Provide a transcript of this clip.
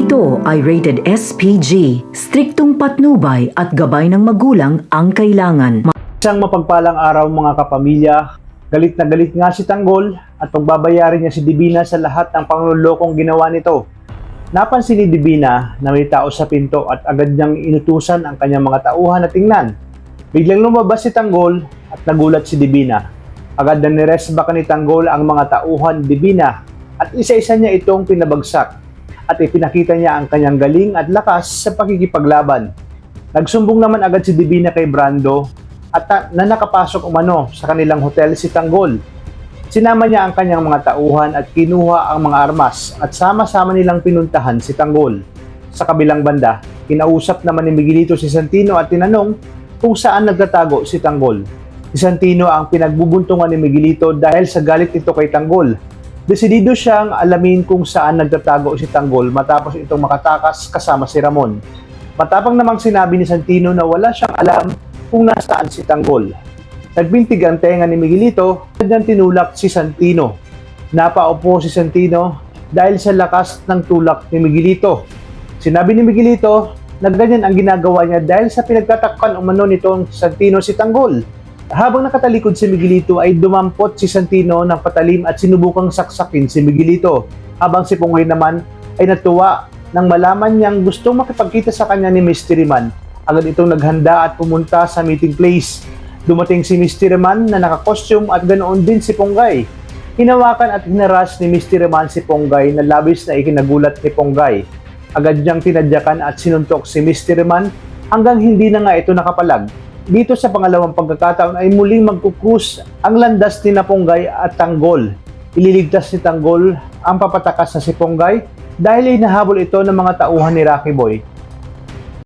Ito ay rated SPG, striktong patnubay at gabay ng magulang ang kailangan. Isang mapagpalang araw mga kapamilya, galit na galit nga si Tanggol at pagbabayarin niya si Divina sa lahat ng panglulokong ginawa nito. Napansin ni Divina na may tao sa pinto at agad niyang inutusan ang kanyang mga tauhan na tingnan. Biglang lumabas si Tanggol at nagulat si Divina. Agad na niresbakan ni Tanggol ang mga tauhan ni Divina at isa-isa niya itong pinabagsak at ipinakita niya ang kanyang galing at lakas sa pakikipaglaban. Nagsumbong naman agad si Divina kay Brando at na nakapasok umano sa kanilang hotel si Tanggol. Sinama niya ang kanyang mga tauhan at kinuha ang mga armas at sama-sama nilang pinuntahan si Tanggol. Sa kabilang banda, kinausap naman ni Miguelito si Santino at tinanong kung saan nagtatago si Tanggol. Si Santino ang pinagbubuntungan ni Miguelito dahil sa galit nito kay Tanggol. Desidido siyang alamin kung saan nagtatago si Tanggol matapos itong makatakas kasama si Ramon. Matapang namang sinabi ni Santino na wala siyang alam kung nasaan si Tanggol. Nagbintig ang tenga ni Miguelito at nang tinulak si Santino. Napaupo si Santino dahil sa lakas ng tulak ni Miguelito. Sinabi ni Miguelito na ganyan ang ginagawa niya dahil sa pinagtatakpan umano nitong Santino si Tanggol. Habang nakatalikod si Miguelito ay dumampot si Santino ng patalim at sinubukang saksakin si Miguelito. Habang si Ponggay naman ay natuwa nang malaman niyang gustong makipagkita sa kanya ni Mystery Man. Agad itong naghanda at pumunta sa meeting place. Dumating si Mystery Man na nakakostume at ganoon din si Ponggay. Hinawakan at hinaras ni Mystery Man si Ponggay na labis na ikinagulat ni Ponggay. Agad niyang tinadyakan at sinuntok si Mystery Man hanggang hindi na nga ito nakapalag. Dito sa pangalawang pagkakataon ay muling magkukrus ang landas ni Ponggay at Tanggol. Ililigtas ni Tanggol ang papatakas na si Ponggay dahil inahabol ito ng mga tauhan ni Rocky Boy.